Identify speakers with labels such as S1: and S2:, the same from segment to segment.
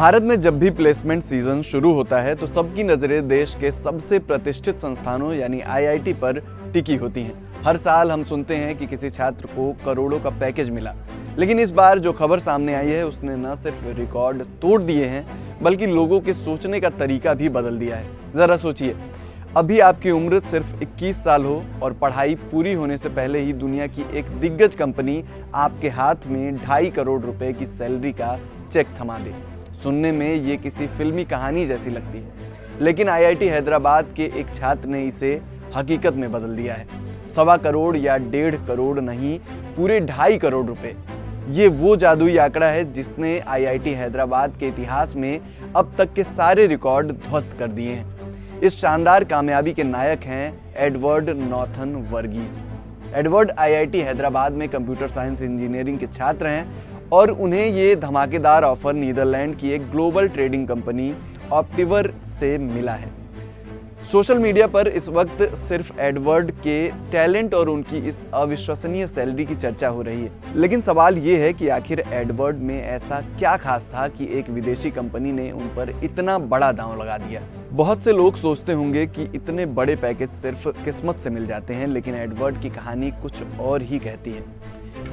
S1: भारत में जब भी प्लेसमेंट सीजन शुरू होता है तो सबकी नजरें देश के सबसे प्रतिष्ठित संस्थानों यानी आईआईटी पर टिकी होती हैं। हर साल हम सुनते हैं कि किसी छात्र को करोड़ों का पैकेज मिला, लेकिन इस बार जो खबर सामने आई है उसने न सिर्फ रिकॉर्ड तोड़ दिए हैं बल्कि लोगों के सोचने का तरीका भी बदल दिया है। जरा सोचिए, अभी आपकी उम्र सिर्फ 21 साल हो और पढ़ाई पूरी होने से पहले ही दुनिया की एक दिग्गज कंपनी आपके हाथ में 2.5 करोड़ रुपए की सैलरी का चेक थमा दे। सुनने में ये किसी फिल्मी कहानी जैसी लगती है, लेकिन आईआईटी हैदराबाद के एक छात्र ने इसे हकीकत में बदल दिया है। 1.25 करोड़ या 1.5 करोड़ नहीं, पूरे 2.5 करोड़ रुपए। ये वो जादुई आंकड़ा है जिसने आईआईटी हैदराबाद के इतिहास में अब तक के सारे रिकॉर्ड ध्वस्त कर दिए हैं। इस शानदार कामयाबी के नायक हैं Edward Northen Varghese. Edward IIT Hyderabad में कंप्यूटर साइंस इंजीनियरिंग के छात्र हैं और उन्हें ये धमाकेदार ऑफर नीदरलैंड की एक ग्लोबल ट्रेडिंग कंपनी ऑप्टिवर से मिला है। सोशल मीडिया पर इस वक्त सिर्फ एडवर्ड के टैलेंट और उनकी इस अविश्वसनीय सैलरी की चर्चा हो रही है, लेकिन सवाल ये है कि आखिर एडवर्ड में ऐसा क्या खास था कि एक विदेशी कंपनी ने उन पर इतना बड़ा दांव लगा दिया। बहुत से लोग सोचते होंगे कि इतने बड़े पैकेज सिर्फ किस्मत से मिल जाते हैं, लेकिन एडवर्ड की कहानी कुछ और ही कहती है।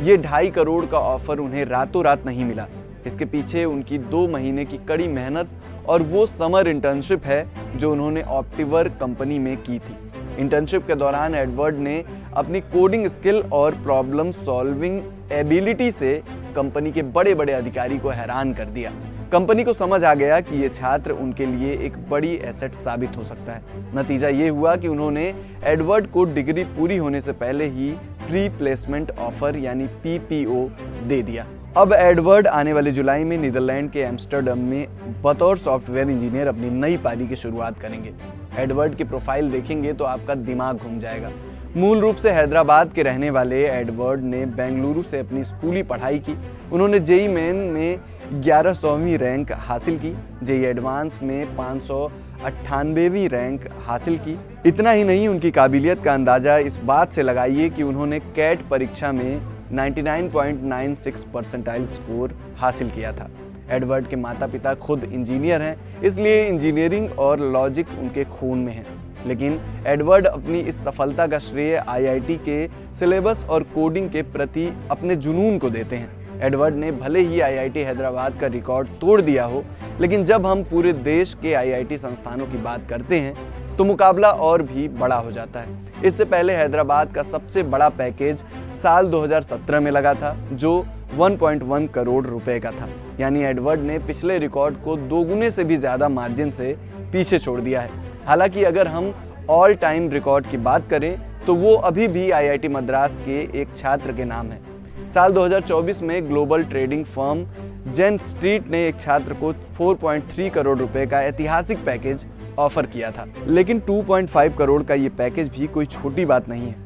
S1: ये 2.5 करोड़ का ऑफर उन्हें रातों रात नहीं मिला। इसके पीछे उनकी 2 महीने की कड़ी मेहनत और वो समर इंटर्नशिप है जो उन्होंने ऑप्टिवर कंपनी में की थी। इंटर्नशिप के दौरान एडवर्ड ने अपनी कोडिंग स्किल और प्रॉब्लम सॉल्विंग एबिलिटी से कंपनी के बड़े बड़े अधिकारी को हैरान कर दिया। कंपनी को समझ आ गया कि ये छात्र उनके लिए एक बड़ी एसेट साबित हो सकता है। नतीजा ये हुआ कि उन्होंने एडवर्ड को डिग्री पूरी होने से पहले ही प्री प्लेसमेंट ऑफर यानी पीपीओ दे दिया। अब एडवर्ड आने वाले जुलाई में नीदरलैंड के एम्स्टर्डम में बतौर सॉफ्टवेयर इंजीनियर अपनी नई पारी की शुरुआत करेंगे। एडवर्ड की प्रोफाइल देखेंगे तो आपका दिमाग घूम जाएगा। मूल रूप से हैदराबाद के रहने वाले एडवर्ड ने बेंगलुरु से अपनी स्कूली पढ़ाई की। उन्होंने जेईई मेन में 1100वीं रैंक हासिल की, जेईई एडवांस में 598वीं रैंक हासिल की। इतना ही नहीं, उनकी काबिलियत का अंदाजा इस बात से लगाइए कि उन्होंने कैट परीक्षा में 99.96 परसेंटाइल स्कोर हासिल किया था। एडवर्ड के माता पिता खुद इंजीनियर हैं, इसलिए इंजीनियरिंग और लॉजिक उनके खून में है। लेकिन एडवर्ड अपनी इस सफलता का श्रेय आईआईटी के सिलेबस और कोडिंग के प्रति अपने जुनून को देते हैं। एडवर्ड ने भले ही आईआईटी हैदराबाद का रिकॉर्ड तोड़ दिया हो, लेकिन जब हम पूरे देश के आईआईटी संस्थानों की बात करते हैं तो मुकाबला और भी बड़ा हो जाता है। इससे पहले हैदराबाद का सबसे बड़ा पैकेज साल 2017 में लगा था, जो 1.1 करोड़ रुपए का था। यानी एडवर्ड ने पिछले रिकॉर्ड को 2 गुने से भी ज्यादा मार्जिन से पीछे छोड़ दिया है। हालांकि अगर हम ऑल टाइम रिकॉर्ड की बात करें तो वो अभी भी आईआईटी मद्रास के एक छात्र के नाम है। साल 2024 में ग्लोबल ट्रेडिंग फर्म जेन स्ट्रीट ने एक छात्र को 4.3 करोड़ रुपए का ऐतिहासिक पैकेज ऑफर किया था। लेकिन 2.5 करोड़ का ये पैकेज भी कोई छोटी बात नहीं है।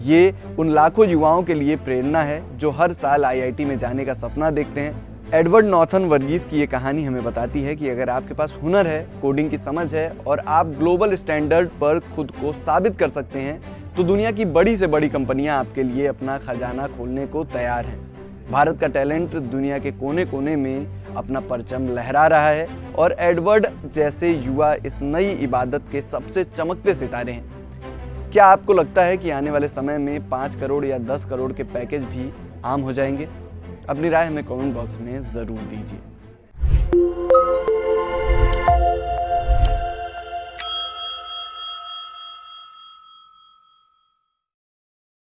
S1: ये उन लाखों युवाओं के लिए प्रेरणा है जो हर साल आईआईटी में जाने का सपना देखते हैं। एडवर्ड नॉर्थन वर्गीस की ये कहानी हमें बताती है कि अगर आपके पास हुनर है, कोडिंग की समझ है और आप ग्लोबल स्टैंडर्ड पर खुद को साबित कर सकते हैं तो दुनिया की बड़ी से बड़ी कंपनियां आपके लिए अपना खजाना खोलने को तैयार हैं। भारत का टैलेंट दुनिया के कोने कोने में अपना परचम लहरा रहा है और एडवर्ड जैसे युवा इस नई इबादत के सबसे चमकते सितारे हैं। क्या आपको लगता है कि आने वाले समय में 5 करोड़ या 10 करोड़ के पैकेज भी आम हो जाएंगे? अपनी राय हमें कमेंट बॉक्स में ज़रूर दीजिए।